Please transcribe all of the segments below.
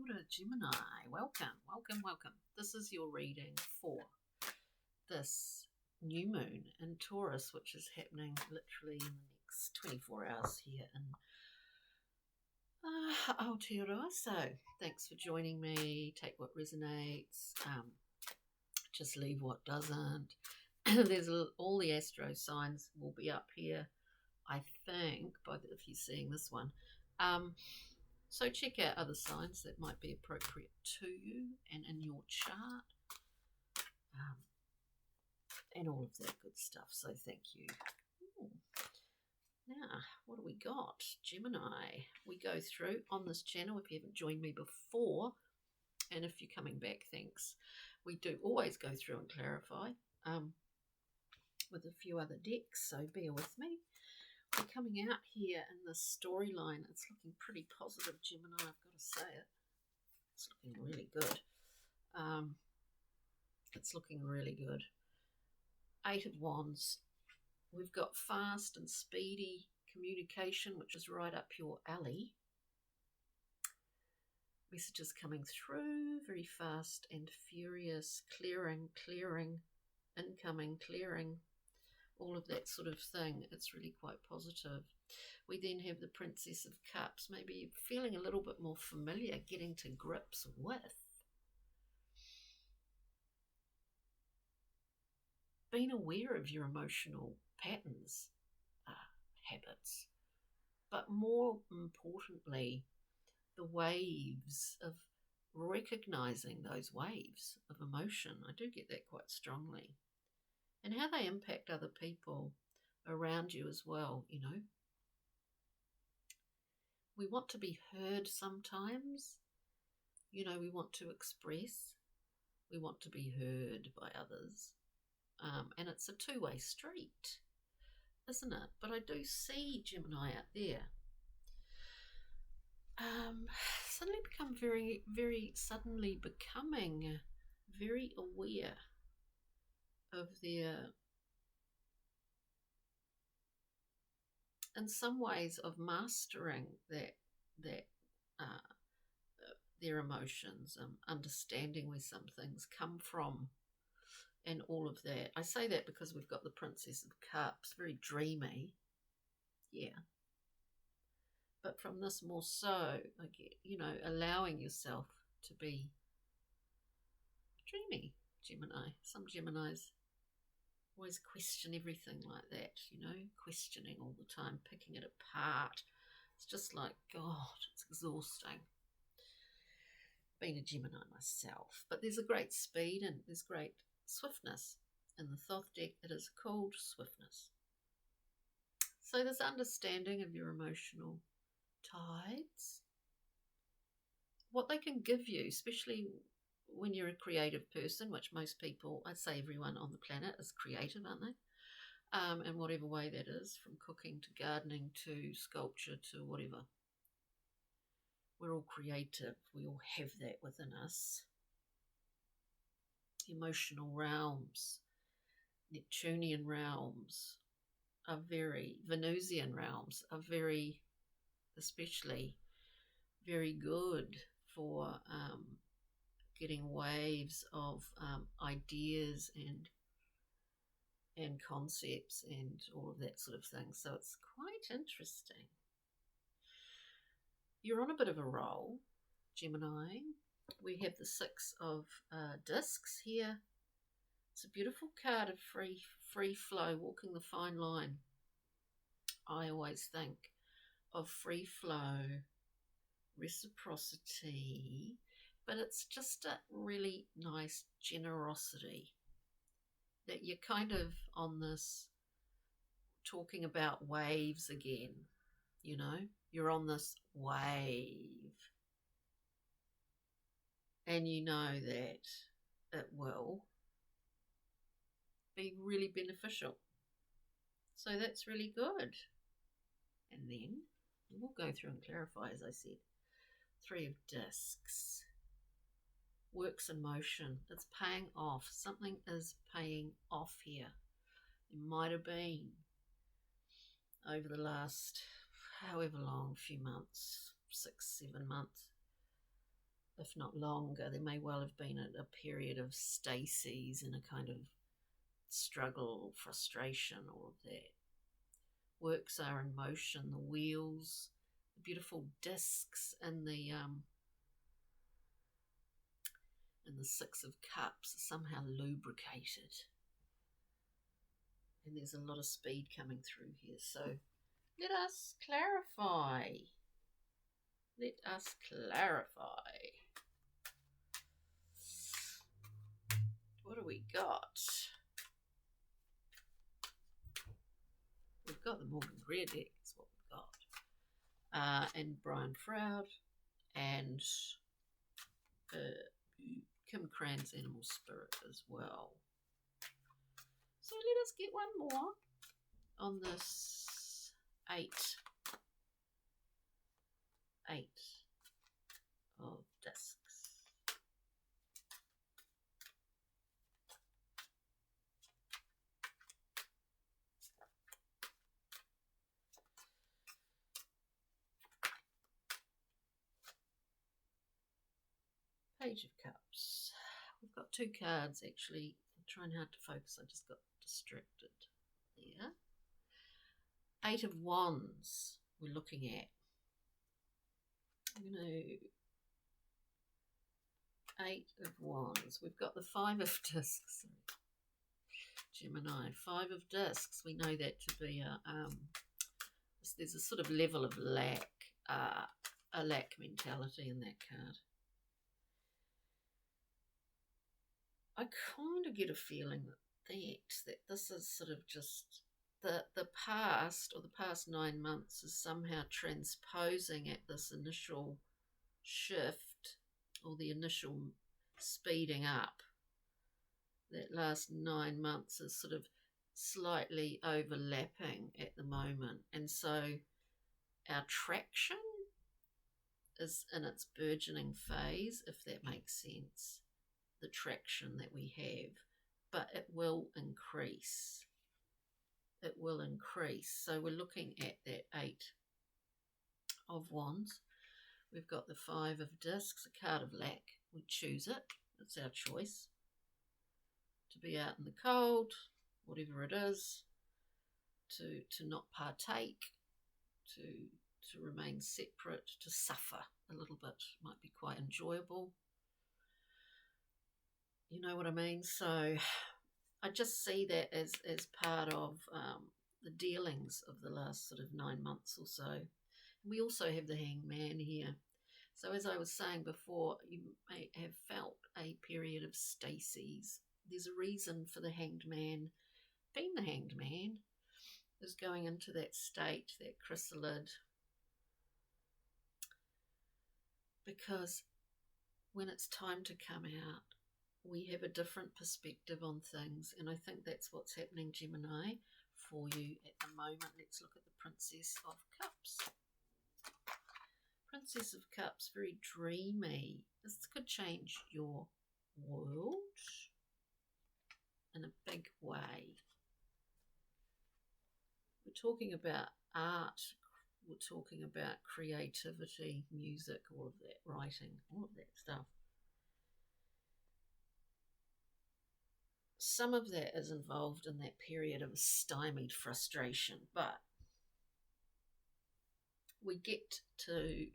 Kia ora, Gemini. Welcome. This is your reading for this new moon in Taurus, which is happening literally in the next 24 hours here in Aotearoa. So thanks for joining me. Take what resonates, just leave what doesn't. There's all the astro signs will be up here, I think, if you're seeing this one. So check out other signs that might be appropriate to you and in your chart, and all of that good stuff. So thank you. Ooh. Now, what do we got? Gemini. We go through on this channel, if you haven't joined me before, and if you're coming back, thanks. We do always go through and clarify with a few other decks, so bear with me. We're coming out here in this storyline. It's looking pretty positive, Gemini, I've got to say it. It's looking really good. It's looking really good. 8 of Wands. We've got fast and speedy communication, which is right up your alley. Messages coming through, very fast and furious, clearing, incoming, clearing, all of that sort of thing. It's really quite positive. We then have the Princess of Cups, maybe feeling a little bit more familiar, getting to grips with. Being aware of your emotional patterns, habits, but more importantly, the waves of recognizing those waves of emotion. I do get that quite strongly. And how they impact other people around you as well, you know. We want to be heard sometimes. You know, we want to express. We want to be heard by others. And it's a two-way street, isn't it? But I do see Gemini out there. Suddenly becoming very aware of their, in some ways, of mastering their emotions, understanding where some things come from, and all of that. I say that because we've got the Princess of Cups, very dreamy, yeah. But from this more so, you know, allowing yourself to be dreamy, Gemini. Some Geminis always question everything like that, you know, questioning all the time, picking it apart. It's just like, God, it's exhausting. Being a Gemini myself. But there's a great speed and there's great swiftness. In the Thoth deck, it is called swiftness. So this understanding of your emotional tides, what they can give you, especially when you're a creative person, which most people, I'd say everyone on the planet is creative, aren't they? In whatever way that is, from cooking to gardening to sculpture to whatever. We're all creative. We all have that within us. Emotional realms, Neptunian realms are Venusian realms are very, especially, very good for getting waves of ideas and concepts and all of that sort of thing. So it's quite interesting. You're on a bit of a roll, Gemini. We have the 6 of discs here. It's a beautiful card of free flow, walking the fine line. I always think of free flow, reciprocity, but it's just a really nice generosity that you're kind of on this, talking about waves again, you know, you're on this wave and you know that it will be really beneficial. So that's really good. And then we'll go through and clarify, as I said. 3 of discs. Works in motion. It's paying off. Something is paying off here. It might have been over the last however long, few months, 6, 7 months. if not longer. There may well have been a period of stasis and a kind of struggle, frustration, all of that. Works are in motion, the wheels, the beautiful discs in the Six of Cups are somehow lubricated. And there's a lot of speed coming through here. So let us clarify. Let us clarify. What do we got? We've got the Morgan Greer deck, that's what we've got. And Brian Froud and Kim Cran's Animal Spirit as well. So let us get one more on this eight of discs. Page of Cups. We've got two cards actually. I'm trying hard to focus. I just got distracted there. Eight of Wands we're looking at. I'm going to... Eight of Wands. We've got the Five of Discs. Gemini. Five of Discs. We know that to be there's a sort of level of lack, a lack mentality in that card. I kind of get a feeling that this is sort of just the past, or the past 9 months, is somehow transposing at this initial shift, or the initial speeding up. That last 9 months is sort of slightly overlapping at the moment, and so our traction is in its burgeoning phase, if that makes sense. The traction that we have, but it will increase. It will increase. So we're looking at that Eight of Wands. We've got the Five of Discs, a card of lack. We choose it. It's our choice. To be out in the cold, whatever it is, to not partake, to remain separate, to suffer a little bit. Might be quite enjoyable. You know what I mean? So I just see that as part of the dealings of the last sort of 9 months or so. We also have the Hangman here. So as I was saying before, you may have felt a period of stasis. There's a reason for the Hanged Man being the Hanged Man, is going into that state, that chrysalid. Because when it's time to come out, we have a different perspective on things, and I think that's what's happening, Gemini, for you at the moment. Let's look at the Princess of Cups. Princess of Cups, very dreamy. This could change your world in a big way. We're talking about art, we're talking about creativity, music, all of that, writing, all of that stuff. Some of that is involved in that period of stymied frustration, but we get to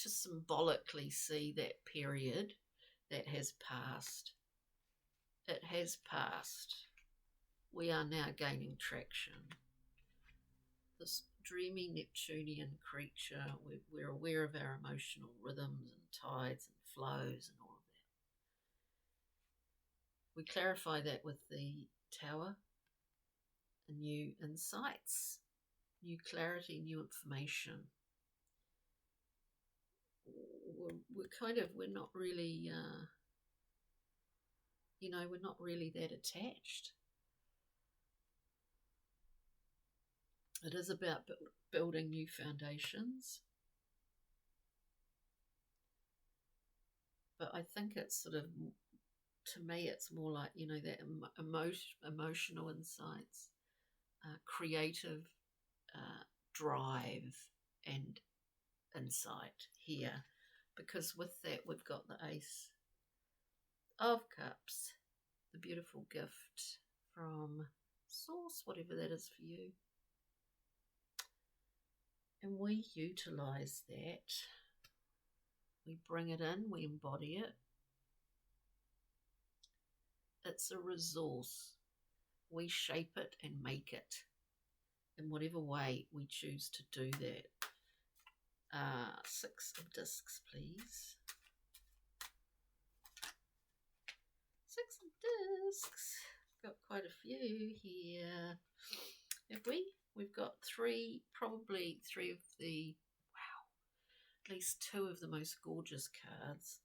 symbolically see that period that has passed. It has passed. We are now gaining traction. This dreamy Neptunian creature, we're aware of our emotional rhythms and tides and flows and all of that. We clarify that with the Tower, new insights, new clarity, new information. We're not really, we're not really that attached. It is about building new foundations. But I think it's sort of, to me, it's more like, that emotional insights, creative drive and insight here because with that we've got the Ace of Cups, the beautiful gift from Source, whatever that is for you. And we utilize that. We bring it in, we embody it. It's a resource. We shape it and make it in whatever way we choose to do that. 6 of discs, please. 6 of discs. Got quite a few here. Have we? We've got 3, probably 3 of the, wow, at least 2 of the most gorgeous cards.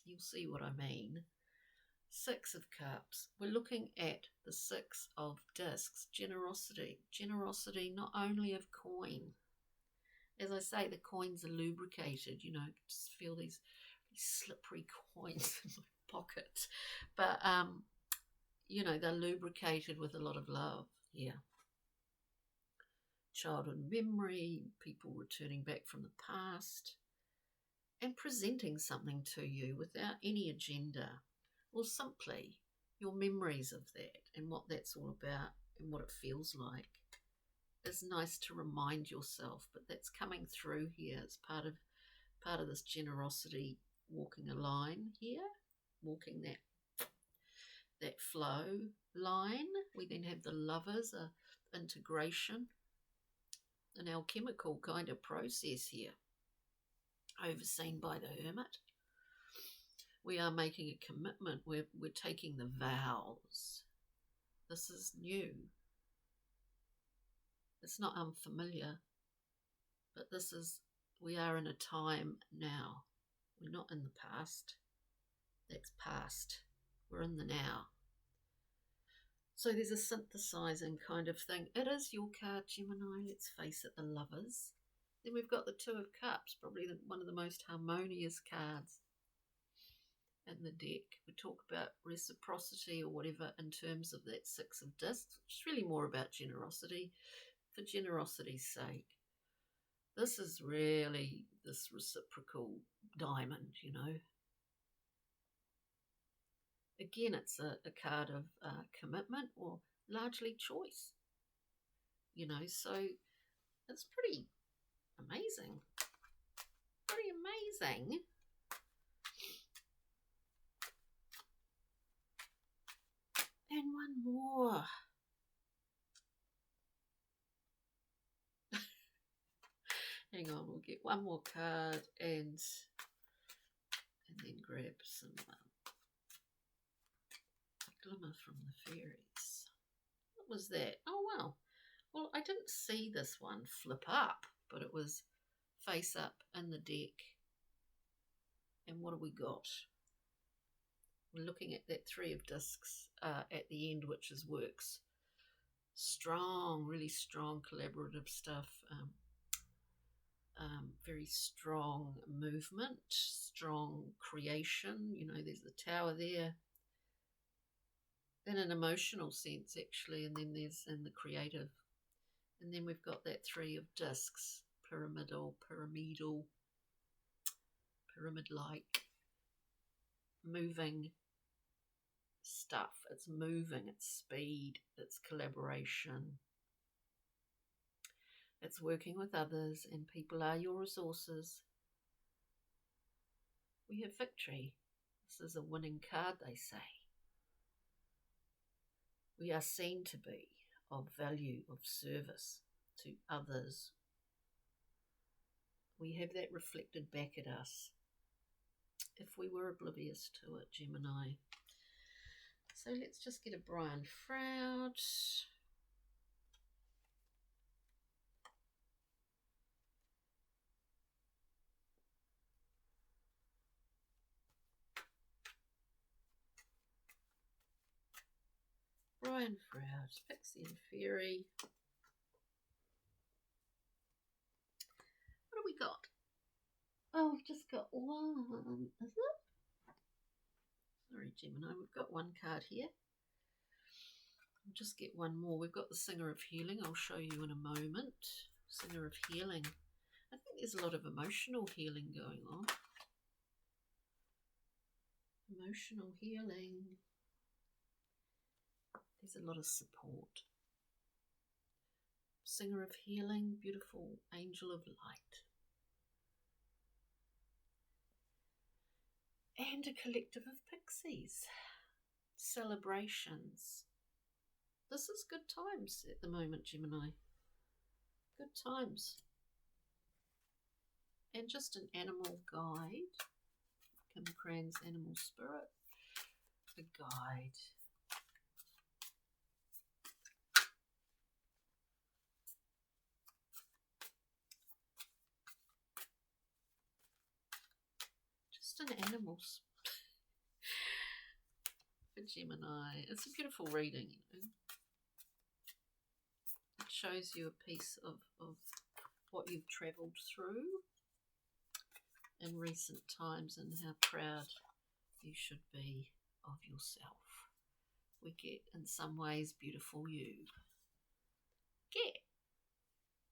You'll see what I mean. 6 of Cups. We're looking at the 6 of discs. Generosity. Generosity not only of coin. As I say, the coins are lubricated. You know, I just feel these slippery coins in my pocket. But, you know, they're lubricated with a lot of love. Yeah. Childhood memory, people returning back from the past and presenting something to you without any agenda, or simply your memories of that and what that's all about and what it feels like. It's nice to remind yourself, but that's coming through here. It's part of this generosity, walking a line here, walking that flow line. We then have the Lovers, integration, an alchemical kind of process here, overseen by the Hermit. We are making a commitment. We're taking the vows. This is new. It's not unfamiliar, but we are in a time now. We're not in the past. That's past. We're in the now. So there's a synthesizing kind of thing. It is your card, Gemini. Let's face it, the Lovers. Then we've got the 2 of Cups, probably one of the most harmonious cards in the deck. We talk about reciprocity or whatever in terms of that 6 of discs, which is really more about generosity, for generosity's sake. This is really this reciprocal diamond, you know. Again, it's a card of commitment or largely choice, you know, so it's pretty amazing. Pretty amazing. And one more. Hang on, we'll get one more card and then grab some glimmer from the fairies. What was that? Oh, wow. Well, I didn't see this one flip up, but it was face up in the deck. And what have we got? We're looking at that 3 of discs at the end, which is works. Strong, really strong collaborative stuff. Very strong movement, strong creation. You know, there's the Tower there. In an emotional sense, actually, and then there's in the creative. And then we've got that 3 of discs, pyramid-like, moving stuff. It's moving, it's speed, it's collaboration. It's working with others, and people are your resources. We have victory. This is a winning card, they say. We are seen to be of value, of service to others. We have that reflected back at us if we were oblivious to it, Gemini. So let's just get a Brian Froud. Brian Froud, Pixie and Fairy. What have we got? Oh, we've just got one, is it? Sorry, Gemini, we've got one card here. I'll just get one more. We've got the Singer of Healing. I'll show you in a moment. Singer of Healing. I think there's a lot of emotional healing going on. Emotional healing. There's a lot of support. Singer of healing, beautiful angel of light. And a collective of pixies. Celebrations. This is good times at the moment, Gemini. Good times. And just an animal guide. Kim Cran's Animal Spirit. A guide. Just an animal for Gemini. It's a beautiful reading, you know. It shows you a piece of what you've travelled through in recent times and how proud you should be of yourself. We get, in some ways, beautiful you. Get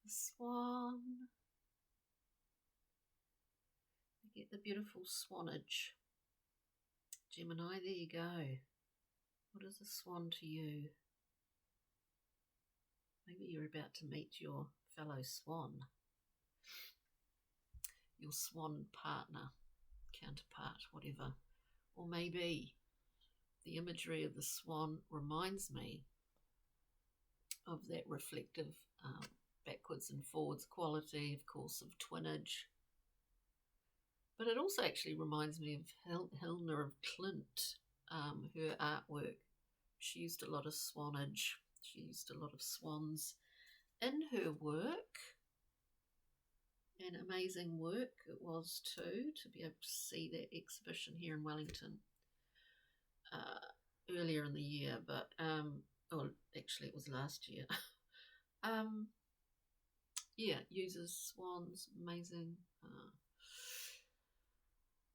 the swan. We get the beautiful swanage. Gemini, there you go. What is a swan to you? Maybe you're about to meet your fellow swan. Your swan partner, counterpart, whatever. Or maybe the imagery of the swan reminds me of that reflective backwards and forwards quality, of course, of twinage. But it also actually reminds me of Helena of Clint, her artwork. She used a lot of swanage. She used a lot of swans in her work. And amazing work it was too, to be able to see that exhibition here in Wellington earlier in the year, but actually it was last year. Yeah, uses swans, amazing.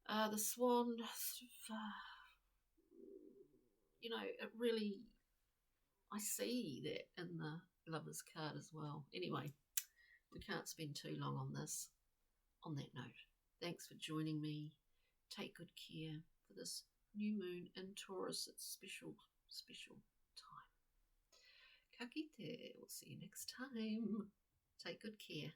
The swan, you know, it really, I see that in the Lover's card as well. Anyway, we can't spend too long on this. On that note, thanks for joining me. Take good care for this new moon in Taurus. It's special time. Ka kite. We'll see you next time. Take good care.